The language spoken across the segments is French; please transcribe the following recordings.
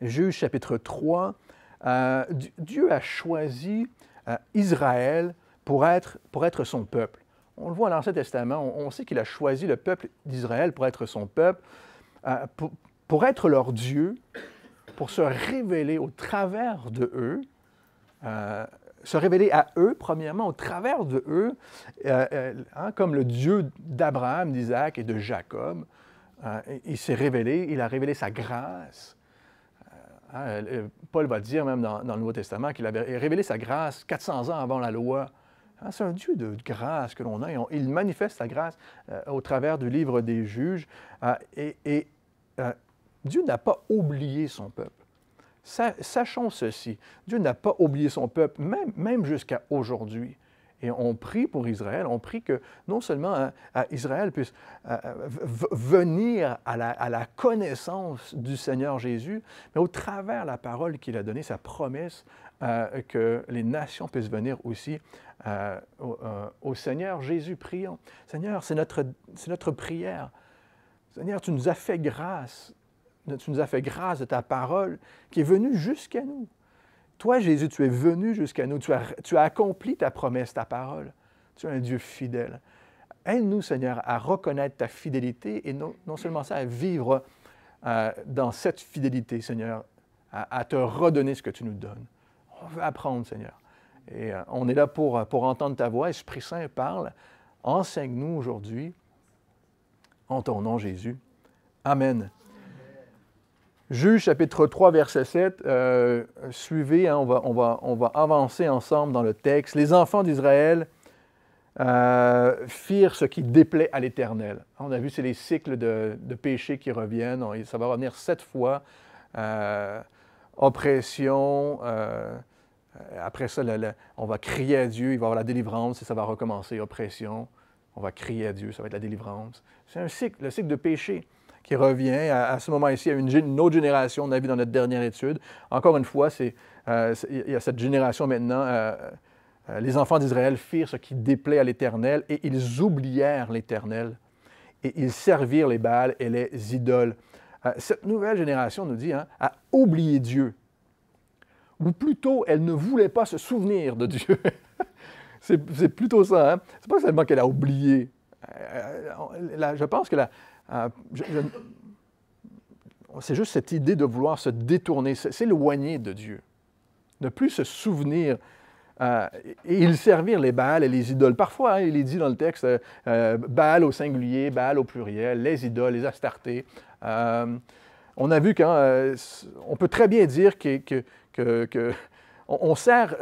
Juges chapitre 3, Dieu a choisi Israël pour être son peuple. On le voit dans l'Ancien Testament, on sait qu'il a choisi le peuple d'Israël pour être son peuple, pour être leur Dieu, pour se révéler au travers de eux, se révéler à eux, premièrement, au travers de eux, comme le Dieu d'Abraham, d'Isaac et de Jacob. Il s'est révélé, il a révélé sa grâce. Paul va dire même dans le Nouveau Testament qu'il avait révélé sa grâce 400 ans avant la loi. C'est un Dieu de grâce que l'on a. Il manifeste sa grâce au travers du livre des Juges. Dieu n'a pas oublié son peuple. Sachons ceci, Dieu n'a pas oublié son peuple, même jusqu'à aujourd'hui. Et on prie pour Israël, on prie que non seulement Israël puisse venir à la connaissance du Seigneur Jésus, mais au travers de la parole qu'il a donnée, sa promesse, que les nations puissent venir aussi au Seigneur Jésus. Prions. Seigneur, c'est notre prière. Seigneur, tu nous as fait grâce. Tu nous as fait grâce de ta parole qui est venue jusqu'à nous. Toi, Jésus, tu es venu jusqu'à nous. Tu as accompli ta promesse, ta parole. Tu es un Dieu fidèle. Aide-nous, Seigneur, à reconnaître ta fidélité et non seulement ça, à vivre dans cette fidélité, Seigneur, à te redonner ce que tu nous donnes. On veut apprendre, Seigneur. Et on est là pour entendre ta voix. Esprit Saint, parle. Enseigne-nous aujourd'hui. En ton nom, Jésus. Amen. Juges chapitre 3, verset 7, suivez, on va avancer ensemble dans le texte. Les enfants d'Israël firent ce qui déplaît à l'Éternel. On a vu, c'est les cycles de péché qui reviennent. Ça va revenir 7 fois. Oppression. Après ça, on va crier à Dieu. Il va y avoir la délivrance et ça va recommencer. Oppression. On va crier à Dieu. Ça va être la délivrance. C'est un cycle, le cycle de péché qui revient à ce moment-ci à une autre génération. On a vu dans notre dernière étude. Encore une fois, il y a cette génération maintenant. Les enfants d'Israël firent ce qui déplaît à l'Éternel et ils oublièrent l'Éternel et ils servirent les Baals et les idoles. Cette nouvelle génération nous dit a oublié Dieu. Ou plutôt, elle ne voulait pas se souvenir de Dieu. c'est plutôt ça. C'est pas seulement qu'elle a oublié. Je pense que c'est juste cette idée de vouloir se détourner, s'éloigner de Dieu, ne plus se souvenir. Et ils servirent les Baals et les idoles. Parfois, il est dit dans le texte, Baal au singulier, Baal au pluriel, les idoles, les astartés. On a vu on peut très bien dire qu'on sert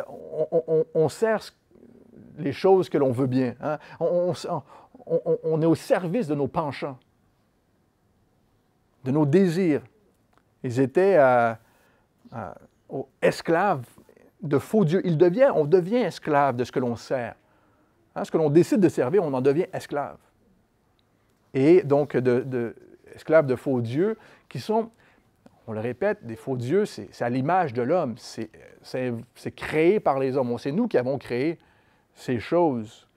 les choses que l'on veut bien. On est au service de nos penchants, de nos désirs. Ils étaient esclaves de faux dieux. On devient esclave de ce que l'on sert. Ce que l'on décide de servir, on en devient esclave. Et donc, esclaves de faux dieux qui sont, on le répète, des faux dieux, c'est à l'image de l'homme. C'est créé par les hommes. C'est nous qui avons créé ces choses.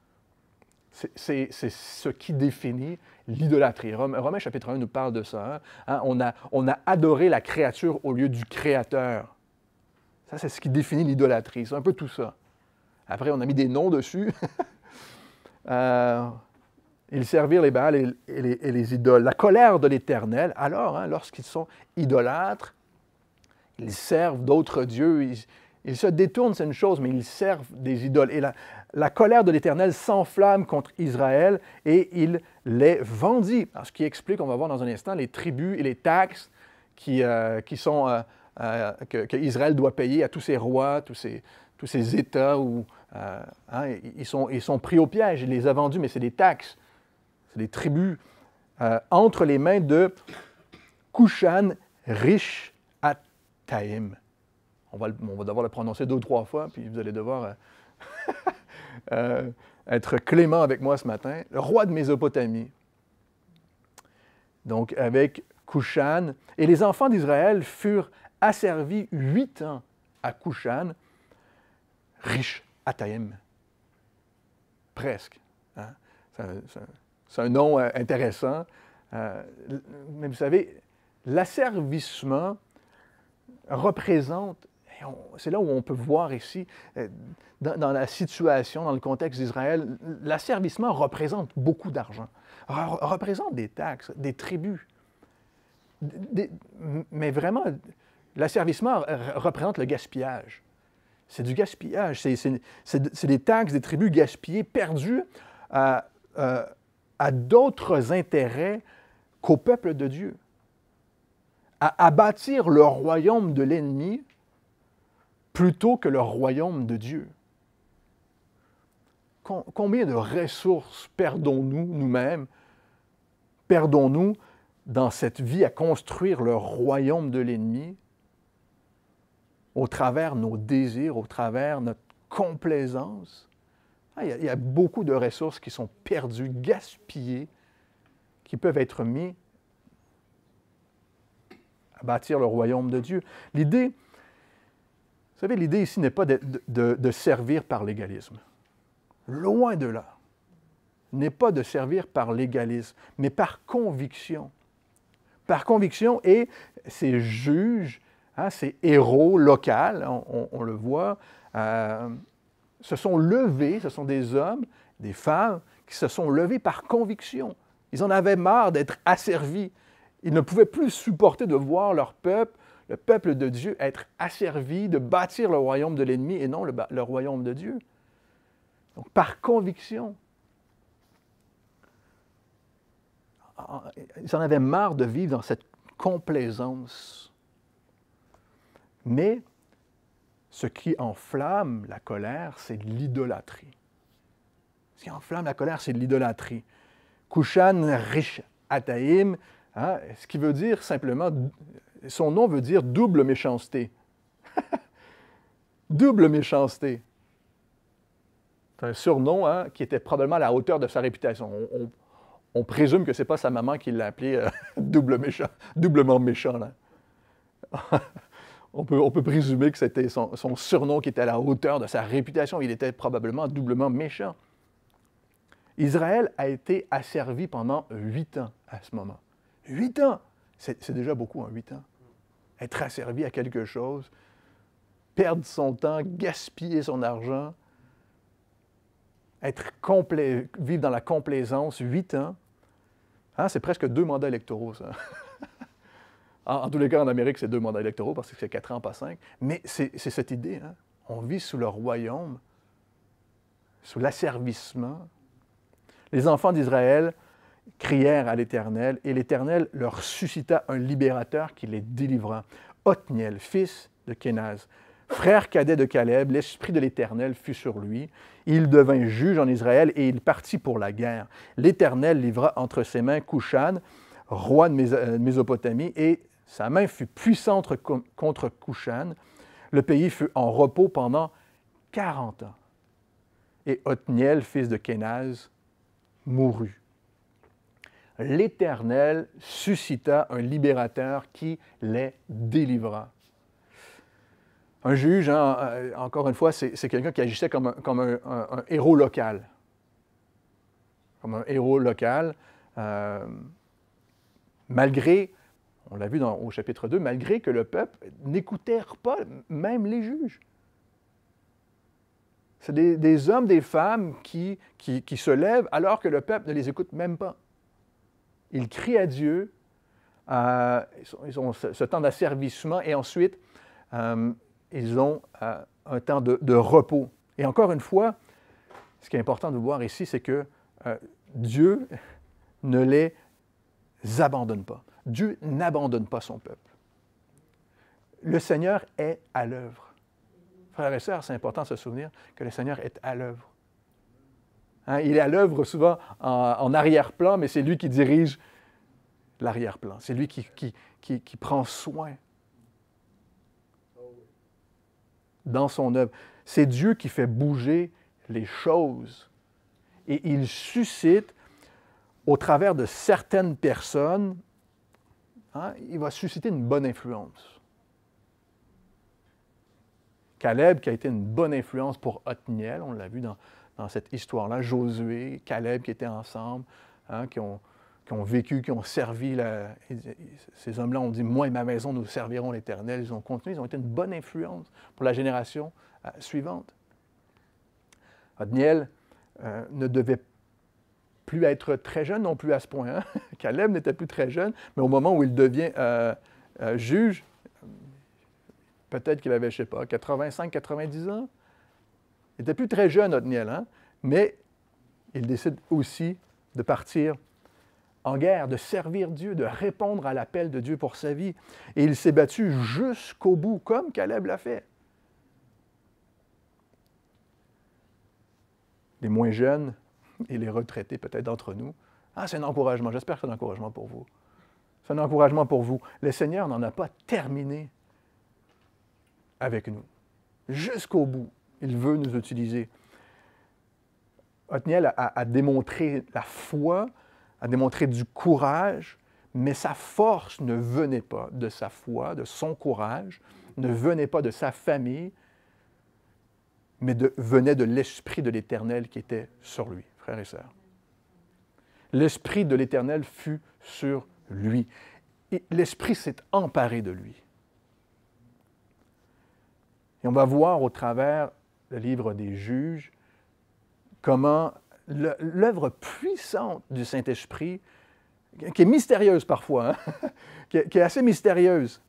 C'est ce qui définit l'idolâtrie. Romains chapitre 1 nous parle de ça. On a adoré la créature au lieu du Créateur. Ça, c'est ce qui définit l'idolâtrie. C'est un peu tout ça. Après, on a mis des noms dessus. Ils servirent les Baals et les idoles. La colère de l'Éternel, alors, lorsqu'ils sont idolâtres, ils servent d'autres dieux. Ils se détournent, c'est une chose, mais ils servent des idoles. Et la colère de l'Éternel s'enflamme contre Israël et il les vendit. Alors, ce qui explique, on va voir dans un instant, les tribus et les taxes que Israël doit payer à tous ses rois, tous ces États où ils sont pris au piège. Il les a vendus, mais c'est des taxes, c'est des tribus entre les mains de Cushan Rishathaim. On va devoir le prononcer 2 ou 3 fois, puis vous allez devoir être clément avec moi ce matin. Le roi de Mésopotamie. Donc, avec Cushan. Et les enfants d'Israël furent asservis 8 ans à Cushan Rishathaim. Presque. C'est un nom intéressant. Mais vous savez, l'asservissement représente, c'est là où on peut voir ici, dans la situation, dans le contexte d'Israël, l'asservissement représente beaucoup d'argent, représente des taxes, des tributs. Mais vraiment, l'asservissement représente le gaspillage. C'est du gaspillage, c'est des taxes, des tributs gaspillés, perdus à d'autres intérêts qu'au peuple de Dieu. À bâtir le royaume de l'ennemi plutôt que le royaume de Dieu. Combien de ressources perdons-nous nous-mêmes, perdons-nous dans cette vie à construire le royaume de l'ennemi au travers nos désirs, au travers notre complaisance? Il y a beaucoup de ressources qui sont perdues, gaspillées, qui peuvent être mises à bâtir le royaume de Dieu. L'idée, vous savez, l'idée ici n'est pas de servir par légalisme. Loin de là. N'est pas de servir par légalisme, mais par conviction. Par conviction, et ces juges, ces héros locaux, on le voit, se sont levés, ce sont des hommes, des femmes, qui se sont levés par conviction. Ils en avaient marre d'être asservis. Ils ne pouvaient plus supporter de voir leur peuple, le peuple de Dieu, être asservi, de bâtir le royaume de l'ennemi et non le royaume de Dieu. Donc, par conviction. Ils en avaient marre de vivre dans cette complaisance. Mais ce qui enflamme la colère, c'est l'idolâtrie. Ce qui enflamme la colère, c'est l'idolâtrie. Kushan Rish Ataim, ce qui veut dire simplement, son nom veut dire double méchanceté. Double méchanceté. C'est un surnom qui était probablement à la hauteur de sa réputation. On présume que ce n'est pas sa maman qui l'a appelé doublement méchant. Là. On peut présumer que c'était son surnom qui était à la hauteur de sa réputation. Il était probablement doublement méchant. Israël a été asservi pendant 8 ans à ce moment. 8 ans! C'est déjà beaucoup, 8 ans. Être asservi à quelque chose, perdre son temps, gaspiller son argent, vivre dans la complaisance, 8 ans. C'est presque 2 mandats électoraux, ça. En tous les cas, en Amérique, c'est 2 mandats électoraux parce que c'est 4 ans, pas 5. Mais c'est cette idée. On vit sous le royaume, sous l'asservissement. Les enfants d'Israël crièrent à l'Éternel, et l'Éternel leur suscita un libérateur qui les délivra. Othniel, fils de Kénaz, frère cadet de Caleb, l'Esprit de l'Éternel fut sur lui. Il devint juge en Israël et il partit pour la guerre. L'Éternel livra entre ses mains Kushan, roi de Mésopotamie, et sa main fut puissante contre Kushan. Le pays fut en repos pendant 40 ans. Et Othniel, fils de Kénaz, mourut. L'Éternel suscita un libérateur qui les délivra. Un juge, encore une fois, c'est quelqu'un qui agissait comme un héros local. Comme un héros local, malgré, on l'a vu au chapitre 2, malgré que le peuple n'écoutait pas même les juges. C'est des hommes, des femmes qui se lèvent alors que le peuple ne les écoute même pas. Ils crient à Dieu, ils ont ce temps d'asservissement et ensuite, ils ont un temps de repos. Et encore une fois, ce qui est important de voir ici, c'est que Dieu ne les abandonne pas. Dieu n'abandonne pas son peuple. Le Seigneur est à l'œuvre. Frères et sœurs, c'est important de se souvenir que le Seigneur est à l'œuvre. Il est à l'œuvre souvent en arrière-plan, mais c'est lui qui dirige l'arrière-plan. C'est lui qui prend soin dans son œuvre. C'est Dieu qui fait bouger les choses. Et il suscite, au travers de certaines personnes, il va susciter une bonne influence. Caleb, qui a été une bonne influence pour Othniel, on l'a vu dans cette histoire-là, Josué, Caleb qui étaient ensemble, qui ont qui ont vécu, qui ont servi. Ces hommes-là ont dit, moi et ma maison, nous servirons l'Éternel. Ils ont continué, ils ont été une bonne influence pour la génération suivante. Othniel ne devait plus être très jeune non plus à ce point. Hein? Caleb n'était plus très jeune, mais au moment où il devient juge, peut-être qu'il avait, je ne sais pas, 85, 90 ans. Il n'était plus très jeune, Othniel, hein? Mais il décide aussi de partir en guerre, de servir Dieu, de répondre à l'appel de Dieu pour sa vie. Et il s'est battu jusqu'au bout, comme Caleb l'a fait. Les moins jeunes et les retraités, peut-être d'entre nous, c'est un encouragement. J'espère que c'est un encouragement pour vous. C'est un encouragement pour vous. Le Seigneur n'en a pas terminé avec nous. Jusqu'au bout, il veut nous utiliser. Othniel a démontré la foi, a démontré du courage, mais sa force ne venait pas de sa foi, de son courage, ne venait pas de sa famille, mais venait de l'Esprit de l'Éternel qui était sur lui, frères et sœurs. L'Esprit de l'Éternel fut sur lui. Et l'Esprit s'est emparé de lui. Et on va voir au travers le livre des Juges comment l'œuvre puissante du Saint-Esprit, qui est mystérieuse parfois, hein, qui est assez mystérieuse,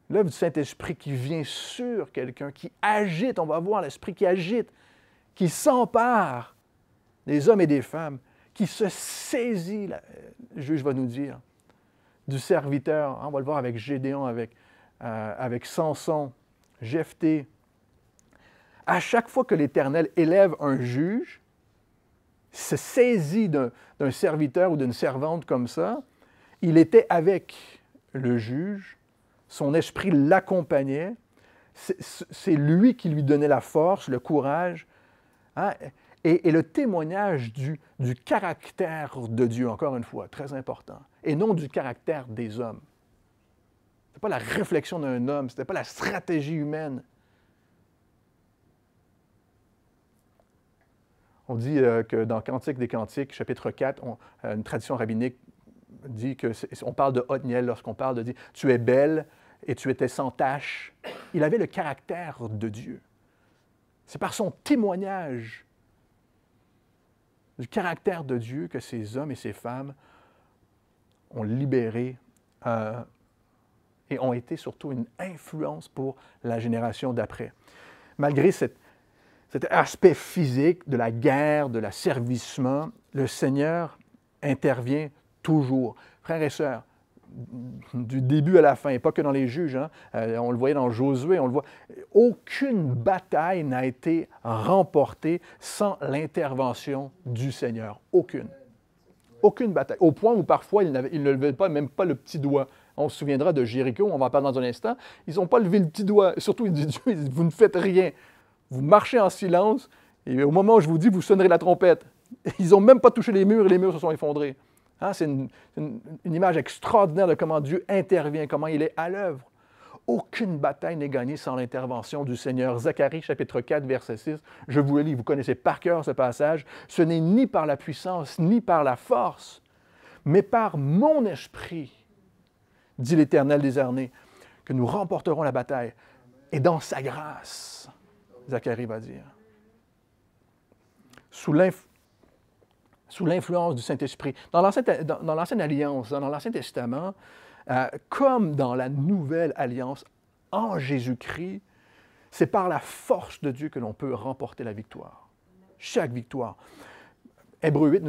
l'œuvre du Saint-Esprit qui vient sur quelqu'un, qui agite, on va voir l'Esprit qui agite, qui s'empare des hommes et des femmes, qui se saisit, le juge va nous dire, du serviteur. On va le voir avec Gédéon, avec Samson, Jephthé. À chaque fois que l'Éternel élève un juge, se saisit d'un serviteur ou d'une servante comme ça, il était avec le juge, son esprit l'accompagnait, c'est lui qui lui donnait la force, le courage, hein, et le témoignage du caractère de Dieu, encore une fois, très important, et non du caractère des hommes. Ce n'était pas la réflexion d'un homme, ce n'était pas la stratégie humaine. On dit que dans Cantique des Cantiques, chapitre 4, une tradition rabbinique dit qu'on parle de Othniel lorsqu'on parle de dire « Tu es belle et tu étais sans tache ». Il avait le caractère de Dieu. C'est par son témoignage du caractère de Dieu que ces hommes et ces femmes ont libéré et ont été surtout une influence pour la génération d'après. Malgré cet aspect physique de la guerre, de l'asservissement, le Seigneur intervient toujours. Frères et sœurs, du début à la fin, pas que dans les juges, hein, on le voyait dans Josué, on le voit, aucune bataille n'a été remportée sans l'intervention du Seigneur. Aucune. Aucune bataille. Au point où parfois, ils ne levaient pas, même pas le petit doigt. On se souviendra de Jéricho, on va en parler dans un instant. Ils n'ont pas levé le petit doigt. Surtout, il dit Dieu, vous ne faites rien. Vous marchez en silence, et au moment où je vous dis, vous sonnerez la trompette. Ils n'ont même pas touché les murs, et les murs se sont effondrés. Hein, c'est une image extraordinaire de comment Dieu intervient, comment il est à l'œuvre. Aucune bataille n'est gagnée sans l'intervention du Seigneur. Zacharie, chapitre 4, verset 6, je vous le lis, vous connaissez par cœur ce passage. Ce n'est ni par la puissance, ni par la force, mais par mon esprit, dit l'Éternel des armées, que nous remporterons la bataille. Et dans sa grâce, Zacharie va dire, sous l'influence du Saint-Esprit. Dans l'Ancienne Alliance, dans l'Ancien Testament, comme dans la Nouvelle Alliance, en Jésus-Christ, c'est par la force de Dieu que l'on peut remporter la victoire. Chaque victoire. Hébreux 8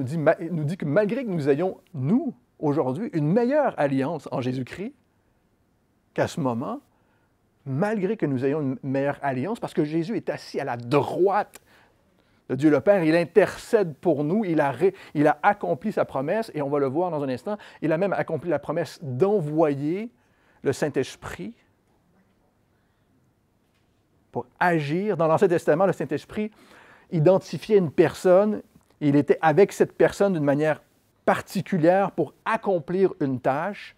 nous dit que malgré que nous ayons, nous, aujourd'hui, une meilleure alliance en Jésus-Christ qu'à ce moment, malgré que nous ayons une meilleure alliance, parce que Jésus est assis à la droite de Dieu le Père, il intercède pour nous, il a accompli sa promesse, et on va le voir dans un instant, il a même accompli la promesse d'envoyer le Saint-Esprit pour agir. Dans l'Ancien Testament, le Saint-Esprit identifiait une personne, il était avec cette personne d'une manière particulière pour accomplir une tâche,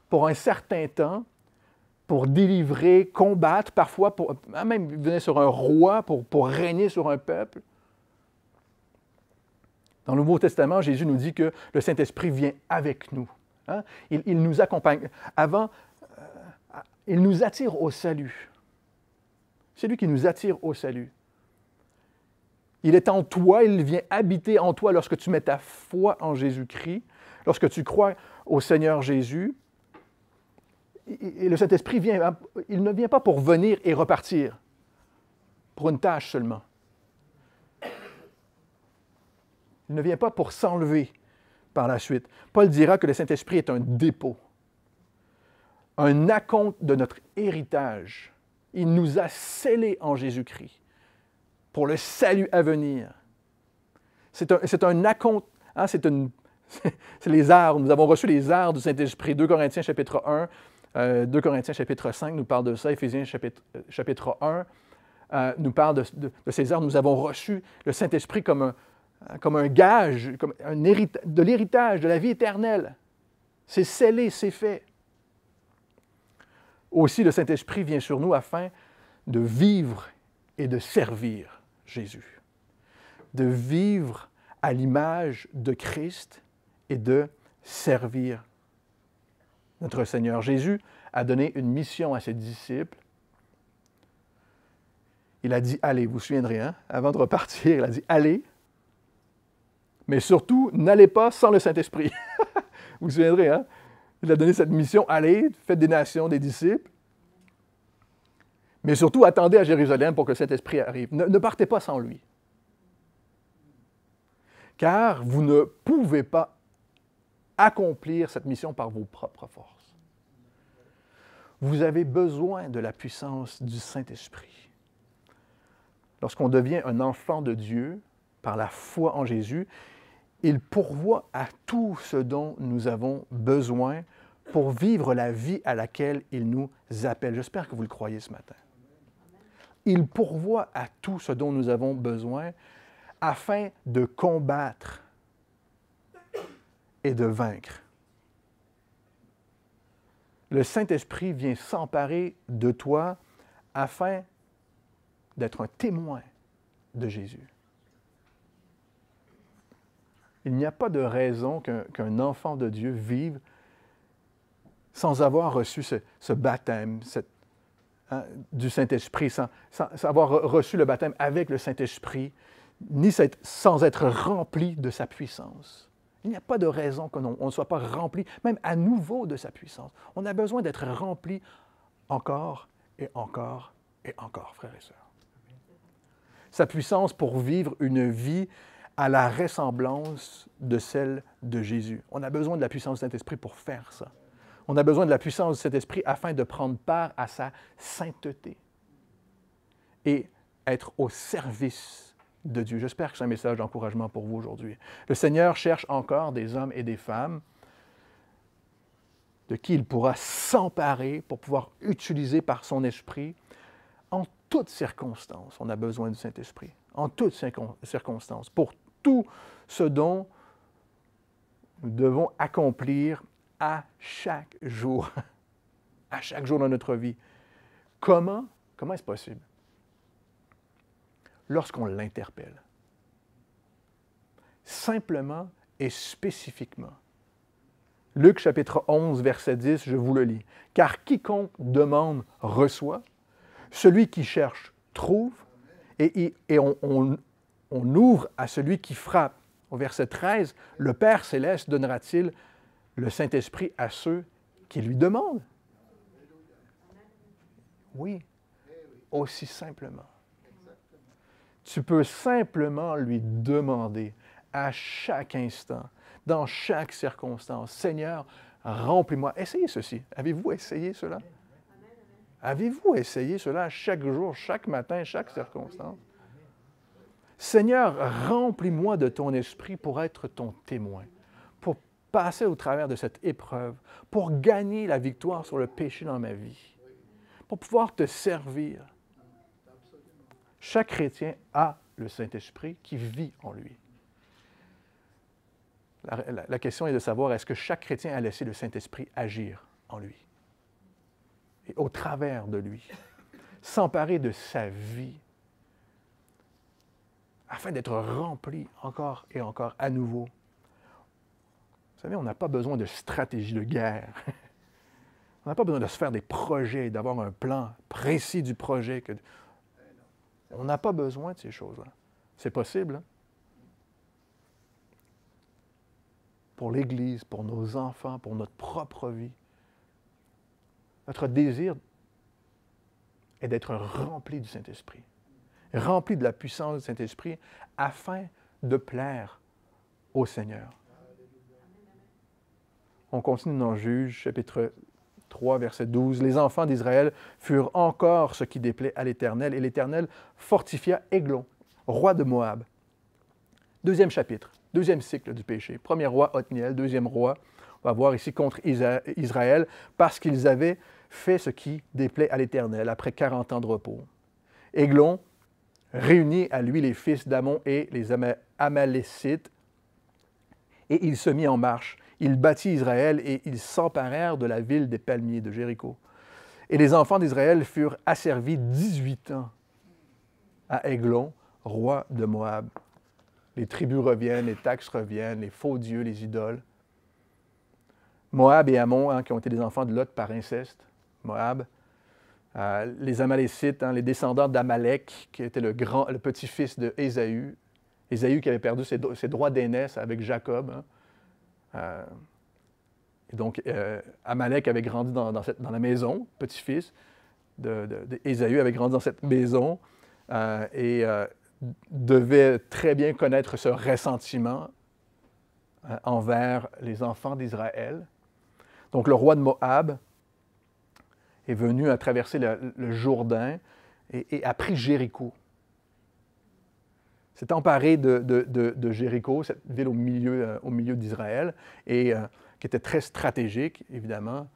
pour un certain temps, pour délivrer, combattre, parfois, même il venait sur un roi pour régner sur un peuple. Dans le Nouveau Testament, Jésus nous dit que le Saint-Esprit vient avec nous. Hein? Il nous accompagne. Avant, il nous attire au salut. C'est lui qui nous attire au salut. Il est en toi, il vient habiter en toi lorsque tu mets ta foi en Jésus-Christ, lorsque tu crois au Seigneur Jésus. Et le Saint-Esprit vient, il ne vient pas pour venir et repartir, pour une tâche seulement. Il ne vient pas pour s'enlever par la suite. Paul dira que le Saint-Esprit est un dépôt, un acompte de notre héritage. Il nous a scellés en Jésus-Christ pour le salut à venir. C'est un acompte, hein, c'est les arts. Nous avons reçu les arts du Saint-Esprit. 2 Corinthiens chapitre 1, 2 Corinthiens chapitre 5 nous parle de ça. Éphésiens chapitre 1 nous parle de ces arts. Nous avons reçu le Saint-Esprit comme un gage, de l'héritage, de la vie éternelle. C'est scellé, c'est fait. Aussi, le Saint-Esprit vient sur nous afin de vivre et de servir Jésus. De vivre à l'image de Christ et de servir notre Seigneur. Jésus a donné une mission à ses disciples. Il a dit « Allez », vous vous souviendrez, hein? Avant de repartir, il a dit « Allez ». Mais surtout, n'allez pas sans le Saint-Esprit. Vous vous souviendrez, hein? Il a donné cette mission, allez, faites des nations, des disciples. Mais surtout, attendez à Jérusalem pour que le Saint-Esprit arrive. Ne partez pas sans lui. Car vous ne pouvez pas accomplir cette mission par vos propres forces. Vous avez besoin de la puissance du Saint-Esprit. Lorsqu'on devient un enfant de Dieu, par la foi en Jésus, il pourvoit à tout ce dont nous avons besoin pour vivre la vie à laquelle il nous appelle. J'espère que vous le croyez ce matin. Il pourvoit à tout ce dont nous avons besoin afin de combattre et de vaincre. Le Saint-Esprit vient s'emparer de toi afin d'être un témoin de Jésus. Il n'y a pas de raison qu'un enfant de Dieu vive sans avoir reçu ce baptême du Saint-Esprit, sans avoir reçu le baptême avec le Saint-Esprit, ni sans être rempli de sa puissance. Il n'y a pas de raison qu'on ne soit pas rempli, même à nouveau, de sa puissance. On a besoin d'être rempli encore et encore et encore, frères et sœurs. Sa puissance pour vivre une vie à la ressemblance de celle de Jésus. On a besoin de la puissance du Saint-Esprit pour faire ça. On a besoin de la puissance du Saint-Esprit afin de prendre part à sa sainteté et être au service de Dieu. J'espère que c'est un message d'encouragement pour vous aujourd'hui. Le Seigneur cherche encore des hommes et des femmes de qui il pourra s'emparer pour pouvoir utiliser par son esprit en toutes circonstances. On a besoin du Saint-Esprit. En toutes circonstances. Pour tout ce dont nous devons accomplir à chaque jour. À chaque jour de notre vie. Comment est-ce possible? Lorsqu'on l'interpelle. Simplement et spécifiquement. Luc chapitre 11, verset 10, je vous le lis. « Car quiconque demande reçoit, celui qui cherche trouve, et on ouvre à celui qui frappe. » Au verset 13, « Le Père céleste donnera-t-il le Saint-Esprit à ceux qui lui demandent? » Oui, aussi simplement. Tu peux simplement lui demander à chaque instant, dans chaque circonstance, « Seigneur, remplis-moi. » Essayez ceci. Avez-vous essayé cela? Avez-vous essayé cela chaque jour, chaque matin, chaque circonstance? Seigneur, remplis-moi de ton esprit pour être ton témoin, pour passer au travers de cette épreuve, pour gagner la victoire sur le péché dans ma vie, pour pouvoir te servir. Chaque chrétien a le Saint-Esprit qui vit en lui. La question est de savoir, est-ce que chaque chrétien a laissé le Saint-Esprit agir en lui et au travers de lui, s'emparer de sa vie, afin d'être rempli encore et encore à nouveau. Vous savez, on n'a pas besoin de stratégie de guerre. On n'a pas besoin de se faire des projets, d'avoir un plan précis du projet. On n'a pas besoin de ces choses-là. C'est possible, hein? Pour l'Église, pour nos enfants, pour notre propre vie. Notre désir est d'être rempli du Saint-Esprit, rempli de la puissance du Saint-Esprit, afin de plaire au Seigneur. On continue dans Juges, chapitre 3, verset 12. « Les enfants d'Israël furent encore ce qui déplaît à l'Éternel, et l'Éternel fortifia Églon, roi de Moab. » Deuxième chapitre, deuxième cycle du péché. Premier roi, Othniel. Deuxième roi, on va voir ici contre Israël, parce qu'ils avaient fait ce qui déplaît à l'Éternel après 40 ans de repos. Églon réunit à lui les fils d'Amon et les Amalécites, et il se mit en marche. Il bâtit Israël et ils s'emparèrent de la ville des palmiers de Jéricho. Et les enfants d'Israël furent asservis 18 ans à Églon, roi de Moab. Les tribus reviennent, les taxes reviennent, les faux dieux, les idoles. Moab et Ammon, qui ont été des enfants de Lot par inceste. Moab. Les Amalécites, les descendants d'Amalek, qui était le petit-fils de Ésaü. Ésaü qui avait perdu ses droits d'aînesse avec Jacob. Et donc, Amalek avait grandi dans la maison, petit-fils d'Ésaü avait grandi dans cette maison et devait très bien connaître ce ressentiment envers les enfants d'Israël. Donc, le roi de Moab est venu à traverser le Jourdain et a pris Jéricho. S'est emparé de Jéricho, cette ville au milieu d'Israël, et qui était très stratégique, évidemment,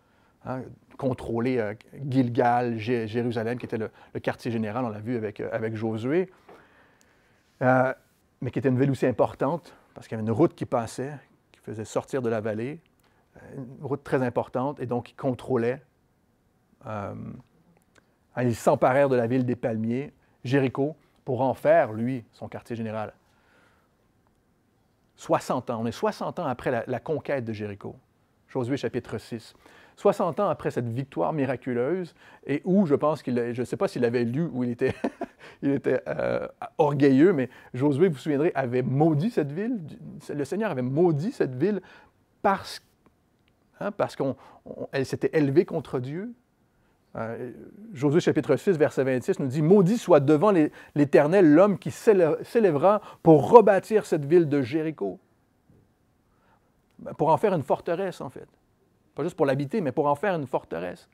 contrôler Gilgal, Jérusalem, qui était le quartier général, on l'a vu avec Josué, mais qui était une ville aussi importante, parce qu'il y avait une route qui passait, qui faisait sortir de la vallée, une route très importante, et donc ils contrôlaient. Ils s'emparèrent de la ville des palmiers, Jéricho, pour en faire, lui, son quartier général. 60 ans, on est 60 ans après la conquête de Jéricho. Josué chapitre 6. 60 ans après cette victoire miraculeuse, et où je pense je ne sais pas s'il avait lu ou il était, orgueilleux, mais Josué, vous vous souviendrez, avait maudit cette ville. Le Seigneur avait maudit cette ville parce qu'elle s'était élevée contre Dieu. Josué chapitre 6, verset 26 nous dit « Maudit soit devant l'Éternel l'homme qui s'élèvera pour rebâtir cette ville de Jéricho. » Pour en faire une forteresse, en fait. Pas juste pour l'habiter, mais pour en faire une forteresse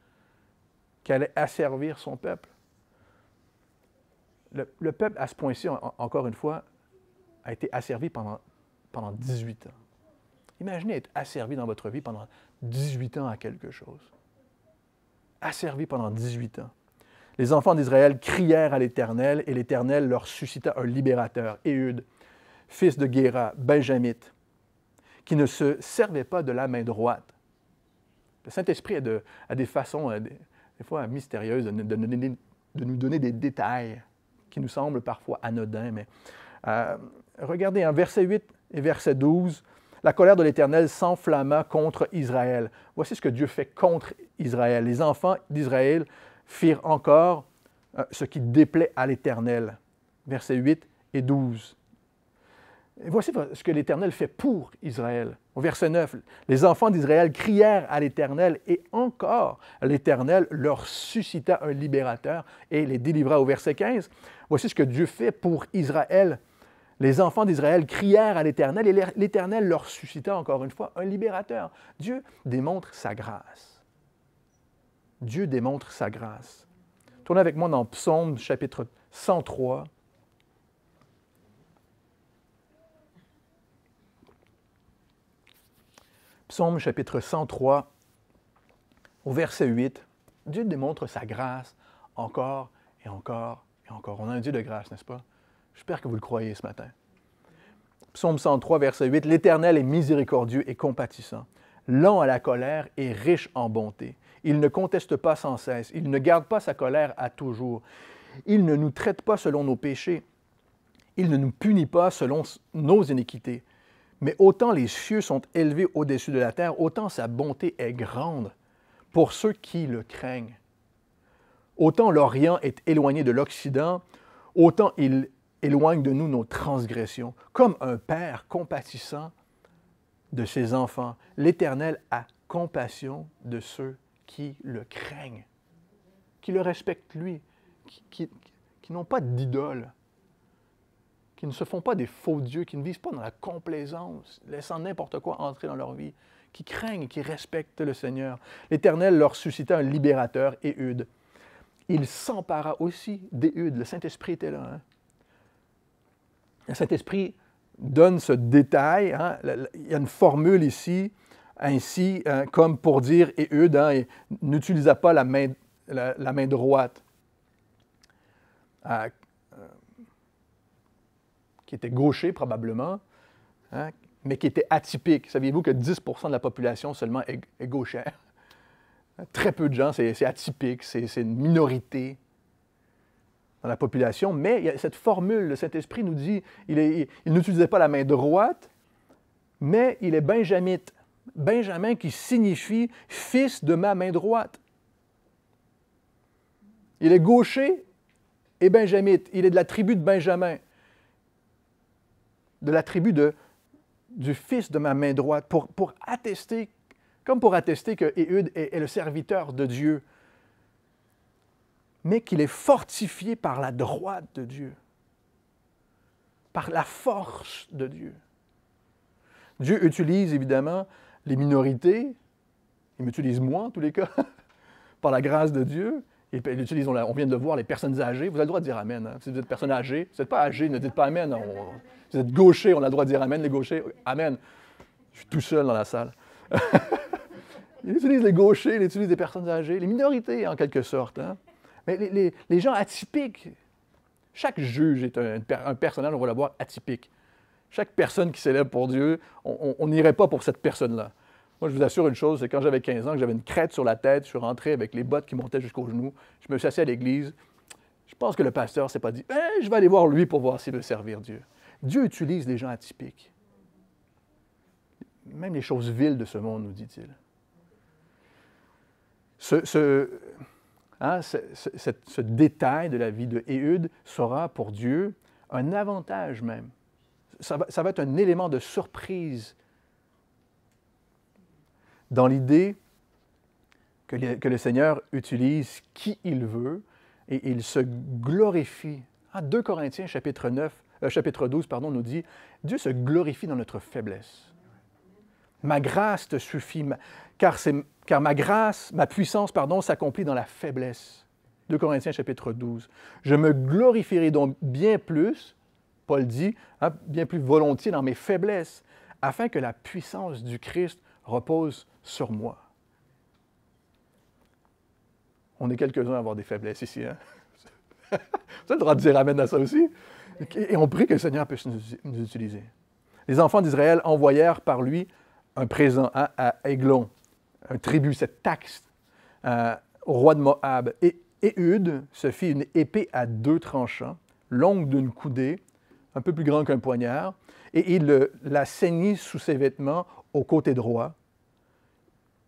qui allait asservir son peuple. Le peuple, à ce point-ci, encore une fois, a été asservi pendant 18 ans. Imaginez être asservi dans votre vie pendant 18 ans à quelque chose. Asservis pendant 18 ans. Les enfants d'Israël crièrent à l'Éternel, et l'Éternel leur suscita un libérateur, Éhud, fils de Guéra, benjamite, qui ne se servait pas de la main droite. Le Saint-Esprit a des façons, des fois mystérieuses, de nous donner des détails qui nous semblent parfois anodins. Mais regardez, en verset 8 et verset 12, la colère de l'Éternel s'enflamma contre Israël. Voici ce que Dieu fait contre Israël. Les enfants d'Israël firent encore ce qui déplaît à l'Éternel. Versets 8 et 12. Et voici ce que l'Éternel fait pour Israël. Au verset 9, les enfants d'Israël crièrent à l'Éternel, et encore l'Éternel leur suscita un libérateur et les délivra. Au verset 15, voici ce que Dieu fait pour Israël. Les enfants d'Israël crièrent à l'Éternel, et l'Éternel leur suscita encore une fois un libérateur. Dieu démontre sa grâce. Dieu démontre sa grâce. Tournez avec moi dans Psaume chapitre 103. Psaume chapitre 103, au verset 8. Dieu démontre sa grâce encore et encore et encore. On a un Dieu de grâce, n'est-ce pas? J'espère que vous le croyez ce matin. Psaume 103, verset 8. « L'Éternel est miséricordieux et compatissant, lent à la colère et riche en bonté. Il ne conteste pas sans cesse, il ne garde pas sa colère à toujours. Il ne nous traite pas selon nos péchés. Il ne nous punit pas selon nos iniquités. Mais autant les cieux sont élevés au-dessus de la terre, autant sa bonté est grande pour ceux qui le craignent. Autant l'Orient est éloigné de l'Occident, autant il éloigne de nous nos transgressions. Comme un père compatissant de ses enfants, l'Éternel a compassion de ceux qui le craignent, qui le respectent lui, qui n'ont pas d'idole, qui ne se font pas des faux dieux, qui ne vivent pas dans la complaisance, laissant n'importe quoi entrer dans leur vie, qui craignent et qui respectent le Seigneur. L'Éternel leur suscita un libérateur, Éhud. Il s'empara aussi d'Éhud. Le Saint-Esprit était là. Hein? Le Saint-Esprit donne ce détail. Hein? Il y a une formule ici, ainsi, comme pour dire Éhud, hein, n'utilisa pas la main droite. Qui était gaucher probablement, hein, mais qui était atypique. Saviez-vous que 10 % de la population seulement est gauchère? Très peu de gens, c'est atypique, c'est une minorité dans la population, mais il y a cette formule, le Saint-Esprit nous dit, il n'utilisait pas la main droite, mais il est benjamite. Benjamin qui signifie « fils de ma main droite ». Il est gaucher et benjamite. Il est de la tribu de Benjamin, de la tribu du fils de ma main droite, pour attester, comme pour attester que Éhud est le serviteur de Dieu, mais qu'il est fortifié par la droite de Dieu, par la force de Dieu. Dieu utilise évidemment les minorités, il m'utilise moi en tous les cas, par la grâce de Dieu. Il utilise, on vient de le voir, les personnes âgées. Vous avez le droit de dire Amen. Hein? Si vous êtes personne âgée, vous n'êtes pas âgé, ne dites pas Amen. Vous êtes gaucher, on a le droit de dire Amen, les gauchers. Amen. Je suis tout seul dans la salle. Il utilise les gauchers, il utilise les personnes âgées, les minorités en quelque sorte. Hein? Mais les gens atypiques, chaque juge est un personnage, on va le voir, atypique. Chaque personne qui s'élève pour Dieu, on n'irait pas pour cette personne-là. Moi, je vous assure une chose, c'est quand j'avais 15 ans, que j'avais une crête sur la tête, je suis rentré avec les bottes qui montaient jusqu'aux genoux, je me suis assis à l'église. Je pense que le pasteur ne s'est pas dit « je vais aller voir lui pour voir s'il veut servir Dieu ». Dieu utilise les gens atypiques. Même les choses viles de ce monde, nous dit-il. Ce détail de la vie de Éhud sera pour Dieu un avantage même. Ça va être un élément de surprise dans l'idée que le Seigneur utilise qui il veut et il se glorifie. 2 Corinthiens, chapitre 12, nous dit « Dieu se glorifie dans notre faiblesse. Ma grâce te suffit, car ma puissance, s'accomplit dans la faiblesse. » 2 Corinthiens, chapitre 12. « Je me glorifierai donc bien plus, Paul dit, bien plus volontiers dans mes faiblesses, afin que la puissance du Christ repose sur moi. » On est quelques-uns à avoir des faiblesses ici. Hein? Vous avez le droit de dire Amen à ça aussi. Et on prie que le Seigneur puisse nous utiliser. Les enfants d'Israël envoyèrent par lui un présent à Églon, un tribut, cette taxe, au roi de Moab. Et Éhud se fit une épée à 2 tranchants, longue d'une coudée, un peu plus grand qu'un poignard, et il la ceignit sous ses vêtements au côté droit.